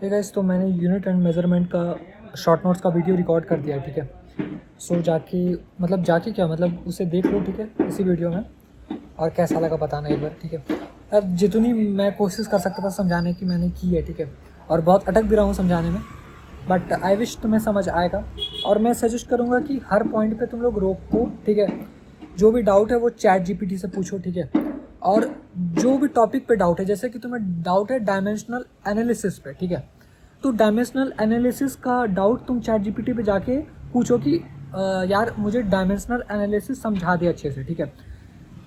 Hey guys, तो मैंने unit and measurement का शॉर्ट नोट्स का वीडियो रिकॉर्ड कर दिया है, ठीक है। सो जाके क्या मतलब उसे देख लो, ठीक है, इसी वीडियो में, और कैसा लगा बताना एक बार, ठीक है। अब जितनी मैं कोशिश कर सकता था समझाने की मैंने की है, ठीक है, और बहुत अटक भी रहा हूँ समझाने में, बट आई विश तुम्हें समझ आएगा। और मैं सजेस्ट करूँगा कि हर पॉइंट पे तुम लोग रोको, ठीक है। जो भी डाउट है वो चैट जीपीटी से पूछो, ठीक है। और जो भी टॉपिक पे डाउट है, जैसे कि तुम्हें डाउट है डायमेंशनल एनालिसिस पे, ठीक है, तो डायमेंशनल एनालिसिस का डाउट तुम चैट जीपीटी पे जाके पूछो कि यार मुझे डायमेंशनल एनालिसिस समझा दे अच्छे से, ठीक है।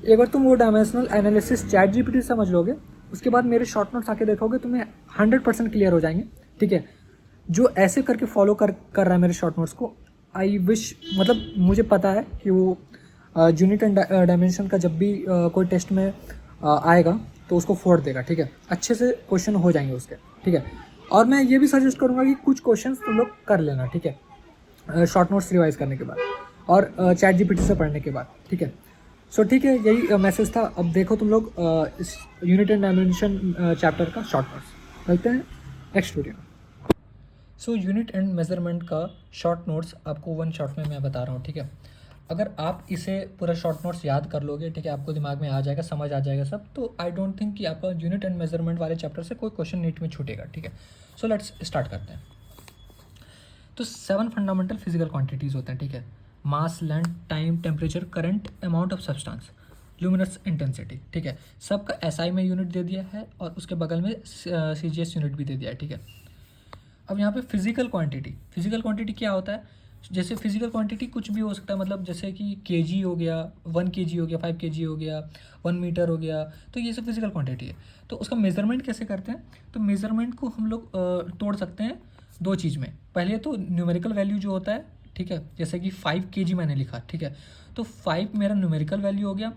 एक बार तुम वो डायमेंशनल एनालिसिस चैट जीपीटी से समझ लोगे, उसके बाद मेरे शॉर्ट नोट्स आके देखोगे, तुम्हें 100% क्लियर हो जाएंगे, ठीक है। जो ऐसे करके फॉलो कर रहा है मेरे शॉर्ट नोट्स को, आई विश, मतलब मुझे पता है कि वो यूनिट एंड डायमेंशन का जब भी कोई टेस्ट में आएगा तो उसको फोड़ देगा, ठीक है। अच्छे से क्वेश्चन हो जाएंगे उसके, ठीक है। और मैं ये भी सजेस्ट करूँगा कि कुछ क्वेश्चंस तुम लोग कर लेना, ठीक है, शॉर्ट नोट्स रिवाइज करने के बाद और चैट जीपीटी से पढ़ने के बाद, ठीक है। सो ठीक है, यही मैसेज था। अब देखो तुम लोग इस यूनिट एंड डायमेंशन चैप्टर का शॉर्ट नोट्स मिलते हैं नेक्स्ट वीडियो में। सो यूनिट एंड मेजरमेंट का शॉर्ट नोट्स आपको वन शॉट में मैं बता रहा हूँ, ठीक है। अगर आप इसे पूरा शॉर्ट नोट्स याद कर लोगे, ठीक है, आपको दिमाग में आ जाएगा, समझ आ जाएगा सब, तो आई डोंट थिंक कि आपका यूनिट एंड मेजरमेंट वाले चैप्टर से कोई क्वेश्चन नीट में छूटेगा, ठीक है। सो लेट्स स्टार्ट करते हैं। तो 7 फंडामेंटल फिजिकल क्वांटिटीज़ होते हैं, ठीक है। Mass, length, time, temperature, current, amount of substance, luminous intensity, ठीक है। सबका एसआई में यूनिट दे दिया है और उसके बगल में सीजीएस यूनिट भी दे दिया है, ठीक है। अब यहाँ पे फिजिकल क्वांटिटी क्या होता है? जैसे फिजिकल क्वांटिटी कुछ भी हो सकता है, मतलब जैसे कि केजी हो गया, 1 kg हो गया, 5 kg हो गया, 1 मीटर हो गया, तो ये सब फिजिकल क्वांटिटी है। तो उसका मेजरमेंट कैसे करते हैं? तो मेजरमेंट को हम लोग तोड़ सकते हैं दो चीज़ में। पहले तो न्यूमेरिकल वैल्यू जो होता है, ठीक है, जैसे कि 5 kg मैंने लिखा, ठीक है, तो 5 मेरा न्यूमेरिकल वैल्यू हो गया,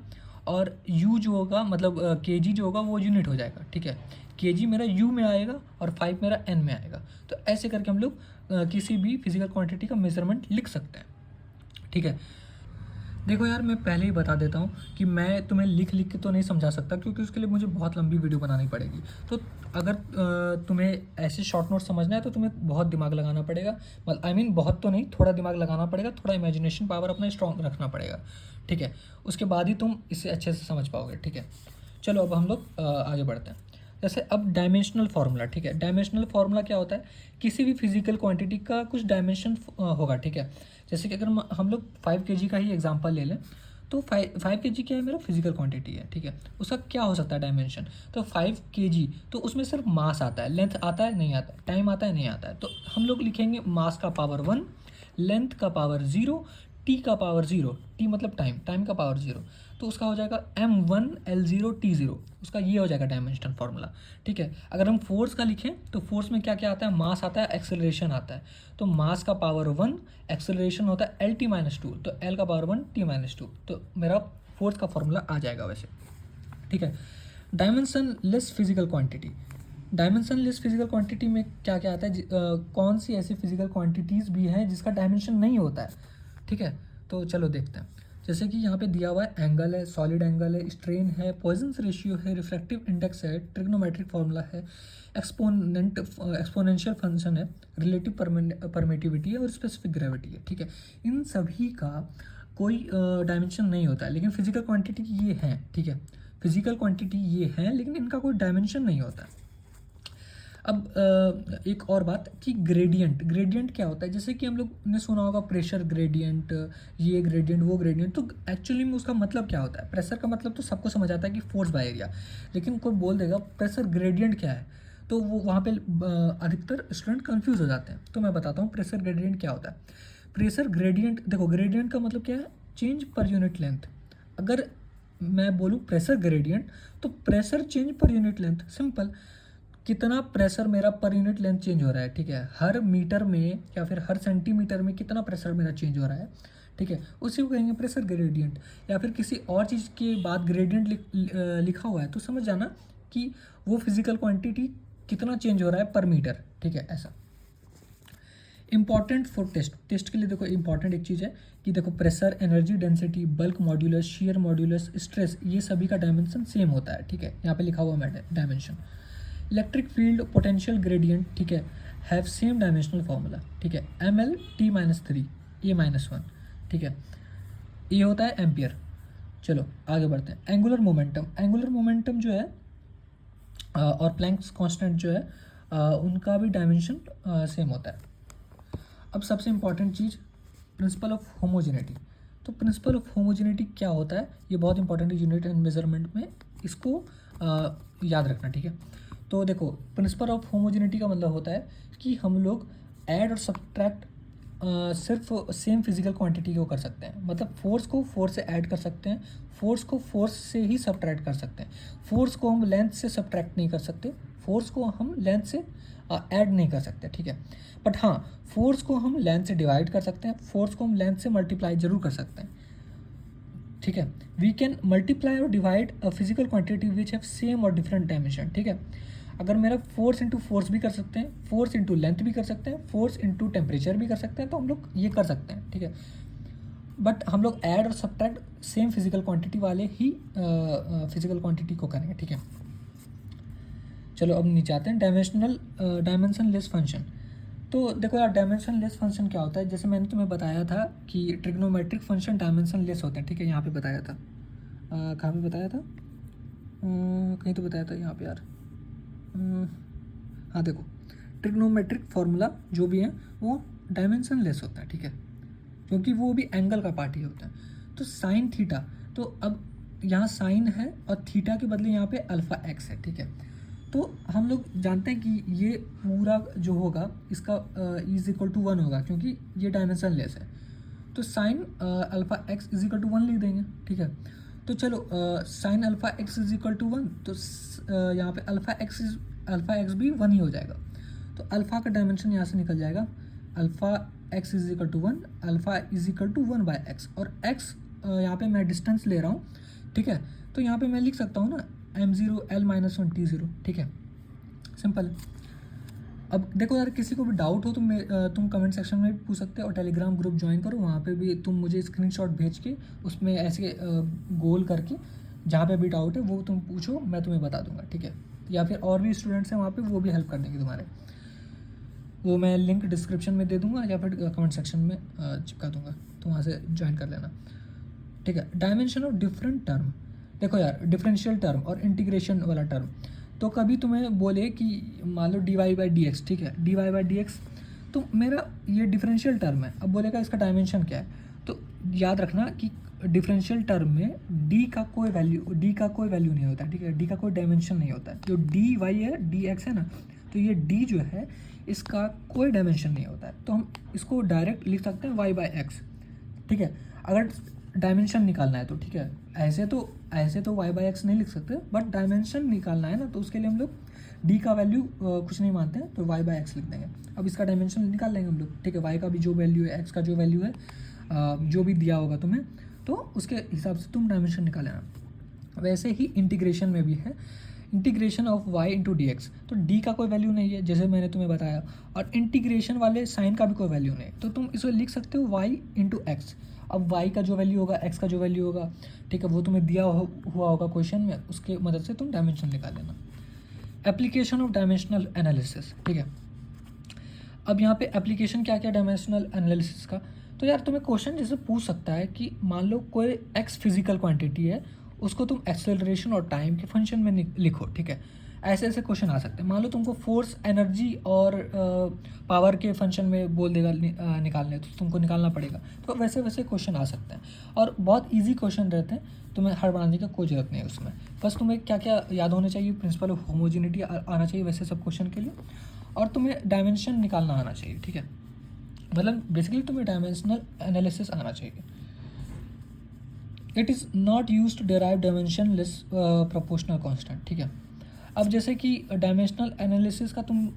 और यू जो होगा, मतलब केजी जो होगा वो यूनिट हो जाएगा, ठीक है। केजी मेरा यू में आएगा और 5 मेरा एन में आएगा। तो ऐसे करके हम लोग किसी भी फिजिकल क्वांटिटी का मेजरमेंट लिख सकते हैं, ठीक है। देखो यार, मैं पहले ही बता देता हूँ कि मैं तुम्हें लिख के तो नहीं समझा सकता, क्योंकि उसके लिए मुझे बहुत लंबी वीडियो बनानी पड़ेगी। तो अगर तुम्हें ऐसे शॉर्ट नोट समझना है तो तुम्हें बहुत दिमाग लगाना पड़ेगा, मतलब आई मीन बहुत तो नहीं, थोड़ा दिमाग लगाना पड़ेगा, थोड़ा इमेजिनेशन पावर अपना स्ट्रॉन्ग रखना पड़ेगा, ठीक है। उसके बाद ही तुम इसे अच्छे से समझ पाओगे, ठीक है। चलो अब हम लोग आगे बढ़ते हैं। जैसे अब डायमेंशनल फार्मूला, ठीक है। डायमेंशनल फार्मूला क्या होता है? किसी भी फिजिकल क्वांटिटी का कुछ डायमेंशन होगा, ठीक है। जैसे कि अगर हम लोग 5 kg का ही एग्जांपल ले लें, तो 5 kg क्या है? मेरा फिजिकल क्वांटिटी है, ठीक है। उसका क्या हो सकता है डायमेंशन? तो 5 kg, तो उसमें सिर्फ मास आता है, लेंथ आता है नहीं आता है, टाइम आता है नहीं आता है। तो हम लोग लिखेंगे मास का पावर 1, लेंथ का पावर 0, टी का पावर 0, टी मतलब टाइम, टाइम का पावर 0, तो उसका हो जाएगा m1l0t0। उसका ये हो जाएगा डायमेंशनल फार्मूला, ठीक है। अगर हम फोर्स का लिखें तो फोर्स में क्या क्या आता है? मास आता है, एक्सेलरेशन आता है। तो मास का पावर 1, एक्सेलरेशन होता है LT-2, तो L का पावर 1, T-2, तो मेरा फोर्स का फार्मूला आ जाएगा वैसे, ठीक है। Dimension less physical quantity, dimension less physical quantity में क्या क्या आता है? कौन सी ऐसी फिजिकल क्वांटिटीज़ भी हैं जिसका डायमेंशन नहीं होता है, ठीक है। तो चलो देखते हैं। जैसे कि यहाँ पे दिया हुआ है, एंगल है, सॉलिड एंगल है, स्ट्रेन है, पॉइजन्स रेशियो है, रिफ्रैक्टिव इंडेक्स है, ट्रिग्नोमेट्रिक फार्मूला है, एक्सपोनेंशियल फंक्शन है, रिलेटिव परमिटिविटी है और स्पेसिफिक ग्रेविटी है, ठीक है। इन सभी का कोई डायमेंशन नहीं होता है, लेकिन फिजिकल क्वांटिटी ये है, ठीक है। फिजिकल क्वांटिटी ये है, लेकिन इनका कोई डायमेंशन नहीं होता है। अब एक और बात कि ग्रेडियंट क्या होता है? जैसे कि हम लोग ने सुना होगा प्रेशर ग्रेडियंट, ये ग्रेडियंट, वो ग्रेडियंट, तो एक्चुअली में उसका मतलब क्या होता है? प्रेशर का मतलब तो सबको समझ आता है कि फोर्स बाय एरिया, लेकिन कोई बोल देगा प्रेशर ग्रेडियंट क्या है, तो वो वहाँ पे अधिकतर स्टूडेंट कन्फ्यूज हो जाते हैं। तो मैं बताता हूँ प्रेशर ग्रेडियंट क्या होता है। प्रेशर ग्रेडियंट, देखो ग्रेडियंट का मतलब क्या है? Change per unit length. अगर मैं बोलूँ प्रेशर ग्रेडियंट, तो pressure change per unit length, simple. कितना प्रेशर मेरा पर यूनिट लेंथ चेंज हो रहा है, ठीक है, हर मीटर में या फिर हर सेंटीमीटर में कितना प्रेशर मेरा चेंज हो रहा है, ठीक है, उसी को कहेंगे प्रेशर ग्रेडियंट। या फिर किसी और चीज़ के बाद ग्रेडियंट लिखा हुआ है तो समझ जाना कि वो फिजिकल क्वांटिटी कितना चेंज हो रहा है पर मीटर, ठीक है, ऐसा। इंपॉर्टेंट फॉर टेस्ट के लिए देखो इंपॉर्टेंट एक चीज़ है कि देखो pressure, energy density, bulk modulus, share modulus, stress, ये सभी का डायमेंशन सेम होता है, ठीक है। यहाँ पे लिखा हुआ है dimension. Electric field potential gradient, ठीक है, हैव सेम डायमेंशनल फार्मूला, ठीक है, ml t-3 a-1, ठीक है, ये होता है एम्पियर। चलो आगे बढ़ते हैं। एंगुलर मोमेंटम जो है और प्लैंक्स कांस्टेंट जो है उनका भी डायमेंशन सेम होता है। अब सबसे important cheese principle of homogeneity. तो प्रिंसिपल ऑफ होमोजेनिटी क्या होता है, ये बहुत इंपॉर्टेंट है यूनिट एंड मेजरमेंट में, इसको याद रखना, ठीक है। तो देखो प्रिंसिपल ऑफ होमोजेनिटी का मतलब होता है कि हम लोग ऐड और सब्ट्रैक्ट सिर्फ सेम फिजिकल क्वांटिटी को कर सकते हैं। मतलब फोर्स को फोर्स से ऐड कर सकते हैं, फोर्स को फोर्स से ही सब्ट्रैक्ट कर सकते हैं। फोर्स को हम लेंथ से सब्ट्रैक्ट नहीं कर सकते, फोर्स को हम लेंथ से ऐड नहीं कर सकते, ठीक है। बट हाँ, फोर्स को हम लेंथ से डिवाइड कर सकते हैं, फोर्स को हम लेंथ से मल्टीप्लाई जरूर कर सकते हैं, ठीक है। वी कैन मल्टीप्लाई और divide a physical quantity which have same और डिफरेंट डायमेंशन, ठीक है। अगर मेरा फोर्स इंटू फोर्स भी कर सकते हैं, फोर्स इंटू लेंथ भी कर सकते हैं, फोर्स इंटू टेम्परेचर भी कर सकते हैं, तो हम लोग ये कर सकते हैं, ठीक है। बट हम लोग ऐड और सब्ट्रैक्ट सेम फिजिकल क्वांटिटी वाले ही फिजिकल क्वांटिटी को करेंगे, ठीक है। चलो अब नीचे आते हैं, डायमेंशन लेस फंक्शन। तो देखो यार, डायमेंशन लेस फंक्शन क्या होता है, जैसे मैंने तुम्हें बताया था कि ट्रिग्नोमेट्रिक फंक्शन डायमेंशन लेस होते हैं, ठीक है। यहाँ पे बताया था, कहाँ पे बताया था, कहीं तो बताया था यहाँ पे यार, हाँ देखो, ट्रिग्नोमेट्रिक फार्मूला जो भी है वो डायमेंशन लेस होता है, ठीक है, क्योंकि वो भी एंगल का पार्ट ही होता है। तो साइन थीटा, तो अब यहाँ साइन है और थीटा के बदले यहाँ पे अल्फ़ा एक्स है, ठीक है। तो हम लोग जानते हैं कि ये पूरा जो होगा इसका इज इक्वल टू 1 होगा, क्योंकि ये डायमेंशन लेस है। तो sine alpha x is equal to 1 लिख देंगे, ठीक है। तो चलो sine alpha x is equal to 1, तो यहाँ पे अल्फ़ा एक्स भी 1 ही हो जाएगा। तो अल्फ़ा का डायमेंशन यहाँ से निकल जाएगा, alpha x is equal to 1, alpha is equal to 1 by x, और एक्स यहाँ पे मैं डिस्टेंस ले रहा हूँ, ठीक है। तो यहाँ पे मैं लिख सकता हूँ ना m0 l-1 t0, ठीक है, सिंपल। अब देखो यार, किसी को भी डाउट हो तो तुम कमेंट सेक्शन में भी पूछ सकते हो, और टेलीग्राम ग्रुप ज्वाइन करो, वहाँ पे भी तुम मुझे स्क्रीनशॉट भेज के उसमें ऐसे गोल करके जहाँ पे भी डाउट है वो तुम पूछो, मैं तुम्हें बता दूंगा, ठीक है। या फिर और भी स्टूडेंट्स हैं वहाँ पे, वो भी हेल्प कर देंगे तुम्हारे, वो मैं लिंक डिस्क्रिप्शन में दे दूँगा या फिर कमेंट सेक्शन में चिपका दूँगा, तो वहाँ से ज्वाइन कर लेना, ठीक है। डायमेंशन ऑफ डिफरेंट टर्म, देखो यार, डिफरेंशियल टर्म और इंटीग्रेशन वाला टर्म, तो कभी तुम्हें बोले कि मान लो dy/dx, ठीक है, dy/dx, तो मेरा ये डिफरेंशियल टर्म है, अब बोलेगा इसका डायमेंशन क्या है, तो याद रखना कि डिफरेंशियल टर्म में d का कोई वैल्यू नहीं होता है, ठीक है, d का कोई डायमेंशन नहीं होता है। जो dy है, dx है ना, तो ये d जो है इसका कोई डायमेंशन नहीं होता है, तो हम इसको डायरेक्ट लिख सकते हैं y/x, ठीक है। अगर डायमेंशन निकालना है तो, ठीक है, ऐसे तो y/x नहीं लिख सकते, बट डायमेंशन निकालना है ना, तो उसके लिए हम लोग d का वैल्यू कुछ नहीं मानते हैं, तो y/x लिख देंगे। अब इसका डायमेंशन निकाल लेंगे हम लोग, ठीक है, y का भी जो वैल्यू है, x का जो वैल्यू है, जो भी दिया होगा तुम्हें, तो उसके हिसाब से तुम डायमेंशन निकाल लेना। वैसे ही इंटीग्रेशन में भी है, integration of y into D x, तो d का कोई वैल्यू नहीं है जैसे मैंने तुम्हें बताया, और इंटीग्रेशन वाले साइन का भी कोई वैल्यू नहीं, तो तुम इसे लिख सकते हो y इंटू एक्स। अब y का जो वैल्यू होगा, x का जो वैल्यू होगा, ठीक है, वो तुम्हें दिया हुआ होगा क्वेश्चन में, उसके मदद से तुम डायमेंशन निकाल लेना। एप्लीकेशन ऑफ डायमेंशनल एनालिसिस, ठीक है। अब यहाँ पे एप्लीकेशन क्या क्या डायमेंशनल एनालिसिस का, तो यार तुम्हें क्वेश्चन जैसे पूछ सकता है कि मान लो कोई x फिजिकल क्वांटिटी है, उसको तुम एक्सेलरेशन और टाइम के फंक्शन में लिखो, ठीक है। ऐसे ऐसे क्वेश्चन आ सकते हैं। मान लो तुमको फोर्स, एनर्जी और पावर के फंक्शन में बोल देगा निकालने, तो तुमको निकालना पड़ेगा, तो वैसे वैसे क्वेश्चन आ सकते हैं, और बहुत इजी क्वेश्चन रहते हैं, तुम्हें हड़बड़ाने की कोई ज़रूरत नहीं है उसमें। बस तुम्हें क्या क्या याद होना चाहिए, प्रिंसिपल ऑफ होमोजेनिटी आना चाहिए वैसे सब क्वेश्चन के लिए, और तुम्हें डायमेंशन निकालना आना चाहिए, ठीक है। मतलब बेसिकली तुम्हें डायमेंशनल एनालिसिस आना चाहिए। It is not use to derive dimensionless proportional constant, ठीक है। अब जैसे कि डायमेंशनल एनालिसिस का तुम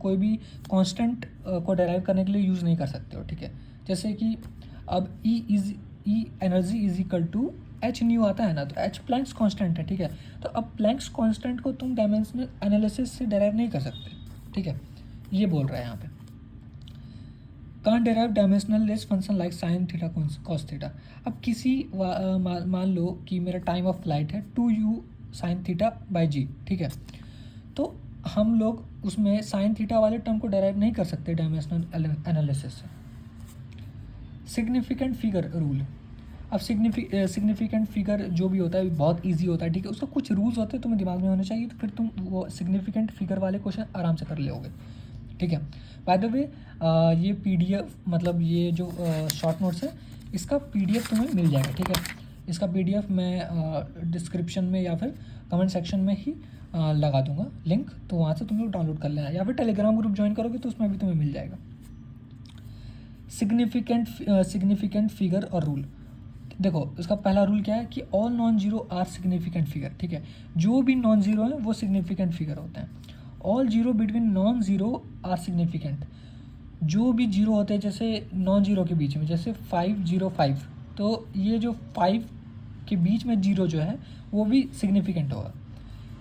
कोई भी कांस्टेंट को डेराइव करने के लिए यूज़ नहीं कर सकते हो, ठीक है। जैसे कि अब E energy is equal to h nu आता है ना, तो एच प्लैंक्स कांस्टेंट है, ठीक है। तो अब प्लैंक्स कांस्टेंट को तुम डायमेंशनल एनालिसिस से डेराइव नहीं कर सकते, ठीक है, ये बोल रहा है यहाँ पे। Can't derive dimensional less function like sine theta cos theta. अब किसी मान लो कि मेरा टाइम ऑफ फ्लाइट है 2u साइन थीटा बाई जी, ठीक है। तो हम लोग उसमें साइन थीटा वाले टर्म को डेराइव नहीं कर सकते डायमेंशनल एनालिसिस से। सिग्निफिकेंट फिगर रूल, अब सिग्निफिकेंट फिगर जो भी होता है बहुत इजी होता है, ठीक है। उसका कुछ रूल्स होते हैं तुम्हें दिमाग में होने चाहिए, तो फिर तुम वो सिग्निफिकेंट फिगर वाले क्वेश्चन आराम से कर लोगे, ठीक है। बाय द वे ये पीडीएफ मतलब ये जो शॉर्ट नोट्स है इसका पीडीएफ तुम्हें मिल जाएगा, ठीक है। इसका पीडीएफ मैं डिस्क्रिप्शन में या फिर कमेंट सेक्शन में ही लगा दूंगा लिंक, तो वहाँ से तुम लोग डाउनलोड कर लेना, या फिर टेलीग्राम ग्रुप ज्वाइन करोगे तो उसमें भी तुम्हें मिल जाएगा। सिग्निफिकेंट फिगर और रूल, देखो इसका पहला रूल क्या है कि all non zero are significant figure, ठीक है। जो भी नॉन जीरो है वो सिग्निफिकेंट फिगर होते हैं। All zero between non zero are significant, जो भी जीरो होते हैं जैसे नॉन जीरो के बीच में, जैसे 505, तो ये जो 5 के बीच में जीरो जो है वो भी सिग्निफिकेंट होगा।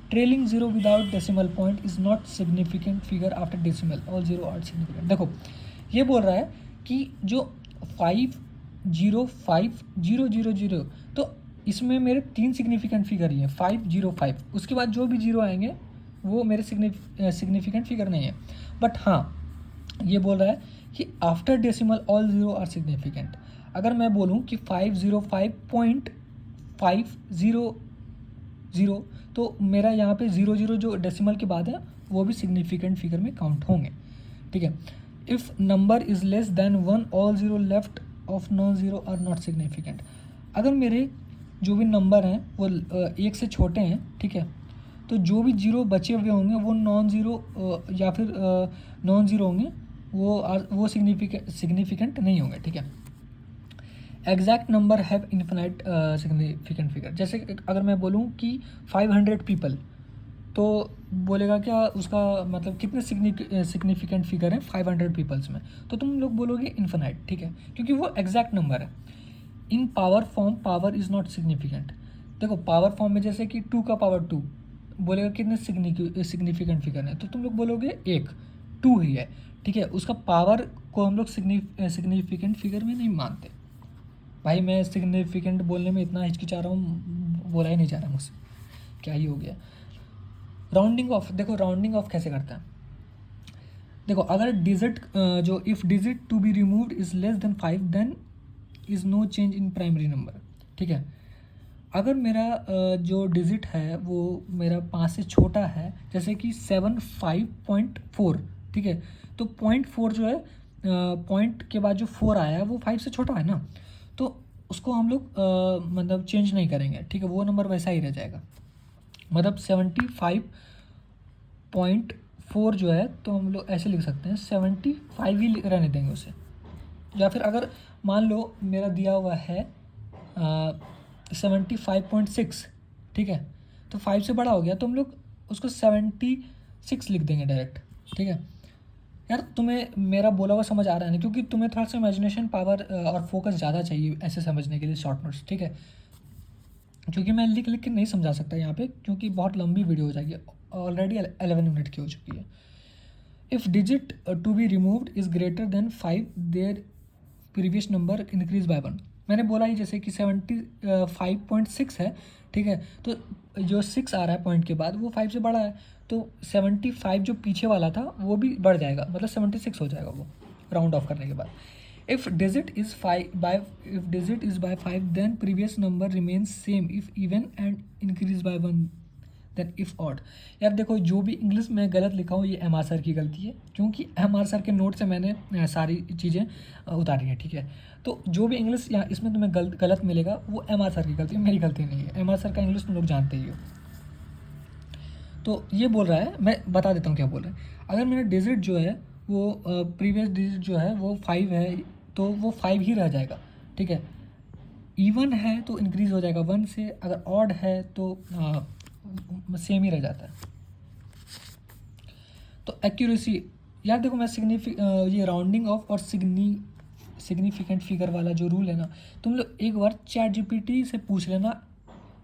Trailing zero without decimal point is not significant figure after decimal, all zero are significant. देखो ये बोल रहा है कि जो 505 0 0 0, तो इसमें मेरे 3 सिग्निफिकेंट फिगर ही हैं, 505, उसके बाद जो भी जीरो आएंगे वो मेरे सिग्निफिकेंट फिगर नहीं है। बट हाँ ये बोल रहा है कि after decimal all zero are significant. अगर मैं बोलूँ कि 505.500, तो मेरा यहाँ पे 00 जो डेसिमल के बाद है वो भी सिग्निफिकेंट फिगर में काउंट होंगे, ठीक है। If number is less than 1 all zero left of non zero are not significant. अगर मेरे जो भी नंबर हैं वो 1 से छोटे हैं, ठीक है, तो जो भी जीरो बचे हुए होंगे वो नॉन जीरो या फिर नॉन जीरो होंगे, वो सिग्निफिकेंट नहीं होंगे, ठीक है। Exact number have infinite significant figure, जैसे अगर मैं बोलूँ कि 500 पीपल, तो बोलेगा क्या उसका मतलब कितने सिग्निफिकेंट फिगर हैं 500 पीपल्स में, तो तुम लोग बोलोगे इन्फिनाइट, ठीक है, क्योंकि वो एग्जैक्ट नंबर है। In power form power is not significant, देखो पावर फॉर्म में जैसे कि 2 का पावर 2 बोलेगा कितने सिग्निफिकेंट फिगर है, तो तुम लोग बोलोगे 1, 2 ही है, ठीक है। उसका पावर को हम लोग सिग्निफिकेंट फिगर में नहीं मानते। भाई मैं सिग्निफिकेंट बोलने में इतना हिचकिचा रहा हूँ, बोला ही नहीं जा रहा मुझसे, क्या ही हो गया। राउंडिंग ऑफ, देखो राउंडिंग ऑफ कैसे करते हैं। देखो अगर डिजिट जो if digit to be removed is less than 5 then is no change in primary number, ठीक है। अगर मेरा जो डिजिट है वो मेरा 5 से छोटा है, जैसे कि 75.4, ठीक है, तो 0.4 जो है पॉइंट के बाद जो 4 आया है वो 5 से छोटा है ना, तो उसको हम लोग मतलब चेंज नहीं करेंगे, ठीक है, वो नंबर वैसा ही रह जाएगा। मतलब 75.4 जो है तो हम लोग ऐसे लिख सकते हैं 75 ही रहने देंगे उसे। या फिर अगर मान लो मेरा दिया हुआ है 75.6, ठीक है, तो 5 से बड़ा हो गया तो हम लोग उसको 76 लिख देंगे डायरेक्ट, ठीक है। यार तुम्हें मेरा बोला हुआ समझ आ रहा है ना, क्योंकि तुम्हें थोड़ा सा इमेजिनेशन पावर और फोकस ज़्यादा चाहिए ऐसे समझने के लिए शॉर्ट नोट्स, ठीक है। क्योंकि मैं लिख लिख के नहीं समझा सकता यहाँ पे, क्योंकि बहुत लंबी वीडियो हो जाएगी, ऑलरेडी 11 मिनट की हो चुकी है। If digit to be removed is greater than 5 their previous number increase by 1। मैंने बोला ही जैसे कि 75.6 है, ठीक है, तो जो 6 आ रहा है पॉइंट के बाद वो 5 से बड़ा है, तो 75 जो पीछे वाला था वो भी बढ़ जाएगा, मतलब 76 हो जाएगा वो राउंड ऑफ करने के बाद। If digit is by 5 then previous number remains same if even and increase by 1 then if odd. यार देखो जो भी इंग्लिश में गलत लिखा हूँ ये एम आर सर की गलती है, क्योंकि एम आर सर के नोट से मैंने सारी चीज़ें उतारी हैं, ठीक है। तो जो भी इंग्लिश यहाँ इसमें तुम्हें गलत मिलेगा वो एम आर सर की गलती है, मेरी गलती नहीं है। एम आर सर का इंग्लिश तुम लोग जानते ही हो। तो ये बोल रहा है, मैं बता देता हूँ क्या बोल रहा है। अगर मेरा डिजिट जो है वो प्रीवियस डिजिट जो है वो 5 है, तो वो 5 ही रह जाएगा, ठीक है। इवन है तो इंक्रीज़ हो जाएगा 1 से, अगर ऑड है तो सेम ही रह जाता है। तो एक्यूरेसी, यार देखो मैं ये राउंडिंग ऑफ और सिग्निफिकेंट फिगर वाला जो रूल है ना, तुम लोग एक बार चैट जीपीटी से पूछ लेना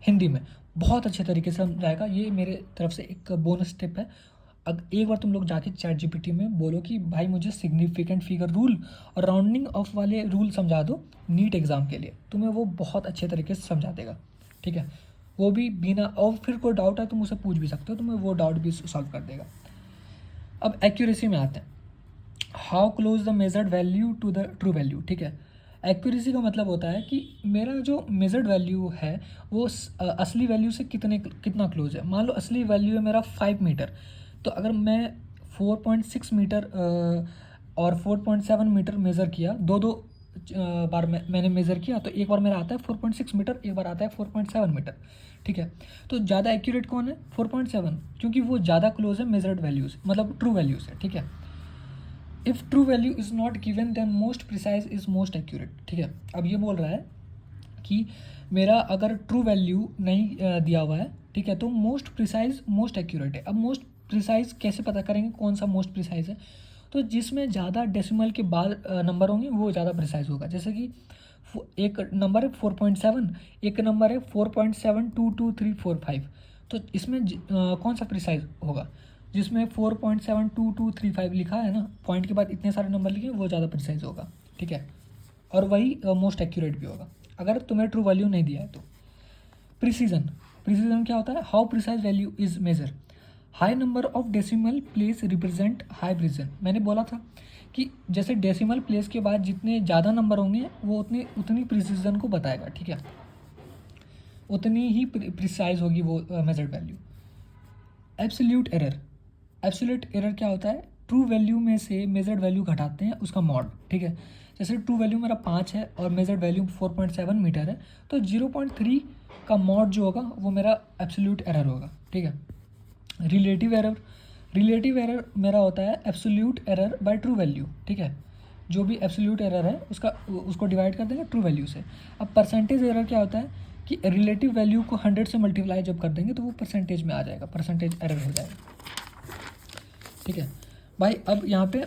हिंदी में, बहुत अच्छे तरीके से समझाएगा। ये मेरे तरफ से एक बोनस टिप है। एक बार तुम लोग जाके चैट जीपीटी में बोलो कि भाई मुझे सिग्निफिकेंट फिगर रूल और राउंडिंग ऑफ वाले रूल समझा दो नीट एग्ज़ाम के लिए, तुम्हें वो बहुत अच्छे तरीके से समझा देगा, ठीक है। वो भी बिना, और फिर कोई डाउट है तुम उसे पूछ भी सकते हो, तुम्हें वो डाउट भी सॉल्व कर देगा। अब एक्यूरेसी में आते हैं, how close the measured value to the true value, ठीक है। एक्यूरेसी का मतलब होता है कि मेरा जो मेजर्ड वैल्यू है वो असली वैल्यू से कितना क्लोज है। मान लो असली वैल्यू है मेरा 5 मीटर, तो अगर मैं 4.6 मीटर और 4.7 मीटर मेज़र किया, दो बार मैंने मेज़र किया, तो एक बार मेरा आता है 4.6 मीटर, एक बार आता है 4.7 मीटर, ठीक है। तो ज़्यादा एक्यूरेट कौन है? 4.7, क्योंकि वो ज़्यादा क्लोज है मेजर्ड वैल्यू से, मतलब ट्रू वैल्यू से, ठीक है। If true value is not given then most precise is most accurate, ठीक है। अब ये बोल रहा है कि मेरा अगर ट्रू वैल्यू नहीं दिया हुआ है, ठीक है, तो मोस्ट प्रिसाइज मोस्ट एक्यूरेट है। अब मोस्ट प्रिसाइज कैसे पता करेंगे कौन सा मोस्ट प्रिसाइज है? तो जिसमें ज़्यादा डेसिमल के बाद नंबर होंगे वो ज़्यादा प्रिसाइज होगा। जैसे कि एक नंबर है 4.7, एक नंबर है 4.72235, तो इसमें कौन सा प्रिसाइज होगा? जिसमें 4.72235 लिखा है ना, पॉइंट के बाद इतने सारे नंबर लिखे, वो ज़्यादा प्रिसाइज होगा, ठीक है। और वही मोस्ट एक्यूरेट भी होगा अगर तुम्हें ट्रू वैल्यू नहीं दिया है तो। प्रिसीजन, प्रिसीजन क्या होता है? How precise value is measure. High number of decimal place represent high precision. मैंने बोला था कि जैसे डेसिमल प्लेस के बाद जितने ज़्यादा नंबर होंगे वो उतनी प्रिसीजन को बताएगा, ठीक है, उतनी ही प्रिसाइज होगी वो measured value. Absolute error, absolute error क्या होता है? ट्रू वैल्यू में से मेजर्ड वैल्यू घटाते हैं उसका मॉड, ठीक है। जैसे ट्रू वैल्यू मेरा 5 है और मेजर्ड वैल्यू 4.7 मीटर है, तो 0.3 का मॉड जो होगा वो मेरा एब्सोल्यूट एरर होगा, ठीक है। रिलेटिव एरर, रिलेटिव एरर मेरा होता है absolute error by true value, ठीक है। जो भी एब्सोल्यूट एरर है उसको डिवाइड कर देंगे ट्रू वैल्यू से। अब परसेंटेज एरर क्या होता है कि रिलेटिव वैल्यू को 100 से मल्टीप्लाई जब कर देंगे तो वो परसेंटेज में आ जाएगा, परसेंटेज एरर हो जाएगा, ठीक है भाई। अब यहाँ पे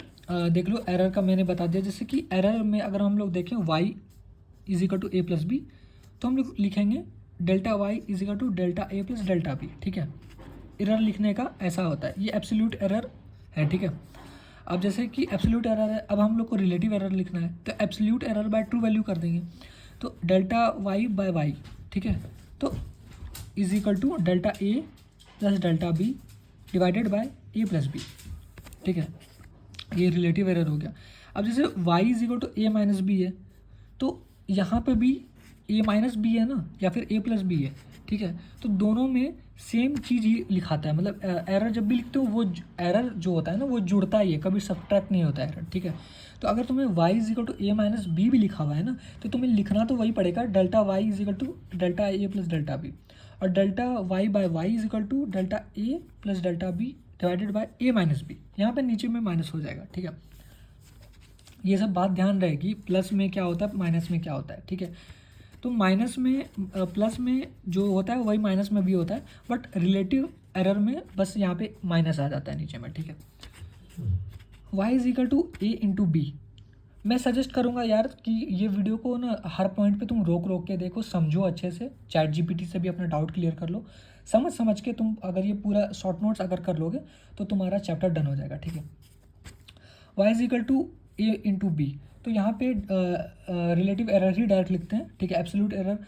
देख लो एरर का मैंने बता दिया। जैसे कि एरर में अगर हम लोग देखें y is equal to a plus b, तो हम लोग लिखेंगे delta y is equal to delta a plus delta b, ठीक है। एरर लिखने का ऐसा होता है, ये एब्सोल्यूट एरर है, ठीक है। अब जैसे कि एब्सोल्यूट एरर है, अब हम लोग को रिलेटिव एरर लिखना है, तो absolute error by true value कर देंगे, तो डेल्टा y बाय y, ठीक है, तो is equal to delta a plus delta b divided by a plus b, ठीक है। ये रिलेटिव एरर हो गया। अब जैसे y is equal to a minus b है, तो यहाँ पे भी a माइनस बी है ना, या फिर a प्लस बी है, ठीक है। तो दोनों में सेम चीज़ ही लिखाता है, मतलब एरर जब भी लिखते हो वो एरर जो होता है ना वो जुड़ता ही है, कभी सब्ट्रैक्ट नहीं होता एरर, ठीक है। तो अगर तुम्हें y is equal to a minus b भी लिखा हुआ है ना, तो तुम्हें लिखना तो वही पड़ेगा, delta y is equal to delta a plus delta B, और delta y by y is equal to delta a plus delta B divided by a minus B. यहाँ पे नीचे में माइनस हो जाएगा, ठीक है। ये सब बात ध्यान रहेगी, प्लस में क्या होता है माइनस में क्या होता है, ठीक है। तो माइनस में प्लस में जो होता है वही माइनस में भी होता है, बट रिलेटिव एरर में बस यहाँ पे माइनस आ जाता है नीचे में, ठीक है। y is equal to a into b. मैं सजेस्ट करूँगा यार कि ये वीडियो को ना हर पॉइंट पे तुम रोक के देखो, समझो अच्छे से, चैट जीपीटी से भी अपना डाउट क्लियर कर लो, समझ के तुम अगर ये पूरा शॉर्ट नोट्स अगर कर लोगे तो तुम्हारा चैप्टर डन हो जाएगा, ठीक है। y is equal to a into b, तो यहाँ पे रिलेटिव एरर ही डायरेक्ट लिखते हैं, ठीक है। एब्सोल्यूट एरर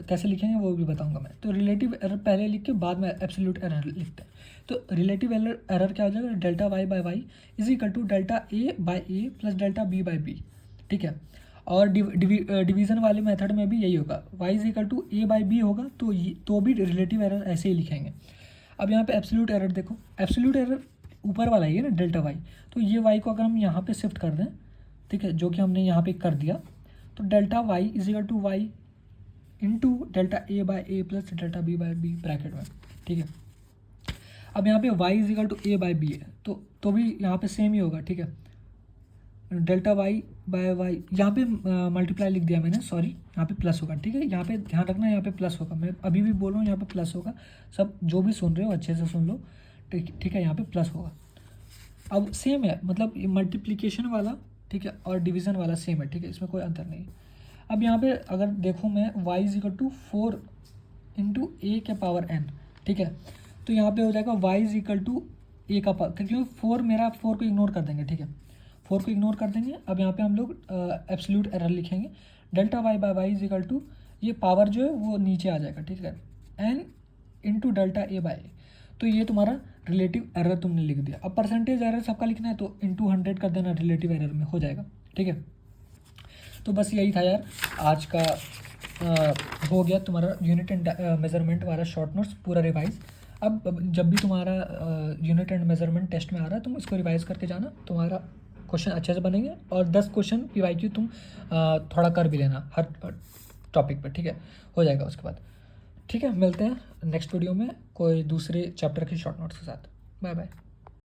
कैसे लिखेंगे वो भी बताऊंगा मैं। तो रिलेटिव एरर पहले लिख के बाद में एब्सोल्यूट एरर लिखते हैं। तो रिलेटिव एरर क्या हो जाएगा? Delta y by Y is equal to delta a by a plus delta b by b, ठीक है। और डिवीज़न वाले मेथड में भी यही होगा, y is equal to a by b होगा, तो भी रिलेटिव एरर ऐसे ही लिखेंगे। अब यहाँ पे एब्सोल्यूट एरर देखो, एब्सोल्यूट एरर ऊपर वाला ही है ना डेल्टा y, तो ये y को अगर हम यहाँ पे शिफ्ट कर दें, ठीक है, जो कि हमने यहाँ पे कर दिया, तो delta y is equal to y into delta a by a plus delta b by b bracket में, ठीक है। अब यहाँ पे y is equal to a by b है, तो भी यहाँ पे सेम ही होगा, ठीक है। डेल्टा y बाय y यहाँ पे मल्टीप्लाई लिख दिया मैंने, सॉरी, यहाँ पे प्लस होगा, ठीक है। यहाँ पे ध्यान रखना, यहाँ पे प्लस होगा, मैं अभी भी बोल रहा हूँ यहाँ पे प्लस होगा, सब जो भी सुन रहे हो अच्छे से सुन लो, ठीक है। यहाँ पे प्लस होगा। अब सेम है, मतलब मल्टीप्लिकेशन वाला, ठीक है, और डिवीज़न वाला सेम है, ठीक है, इसमें कोई अंतर नहीं। अब यहाँ पे अगर देखूँ मैं y is equal to 4 into A के पावर n, ठीक है, तो यहाँ पे हो जाएगा y इज इक्वल टू ए का पावर, क्योंकि 4 को इग्नोर कर देंगे, ठीक है, 4 को इग्नोर कर देंगे। अब यहाँ पे हम लोग एब्सोल्यूट एरर लिखेंगे, delta y by Y is equal to, ये पावर जो है वो नीचे आ जाएगा, ठीक है, n into delta a by A. तो ये तुम्हारा रिलेटिव एरर तुमने लिख दिया। अब परसेंटेज एरर सबका लिखना है तो इंटू 100 कर देना रिलेटिव एरर में, हो जाएगा। ठीक है, तो बस यही था यार आज का। हो गया तुम्हारा यूनिट एंड मेजरमेंट वाला शॉर्ट नोट्स पूरा रिवाइज। अब जब भी तुम्हारा यूनिट एंड मेजरमेंट टेस्ट में आ रहा है तुम इसको रिवाइज करके जाना, तुम्हारा क्वेश्चन अच्छे से बनेंगे। और 10 क्वेश्चन PYQ तुम थोड़ा कर भी लेना हर टॉपिक पे, ठीक है, हो जाएगा उसके बाद। ठीक है, मिलते हैं नेक्स्ट वीडियो में कोई दूसरे चैप्टर के शॉर्ट नोट्स के साथ। Bye bye.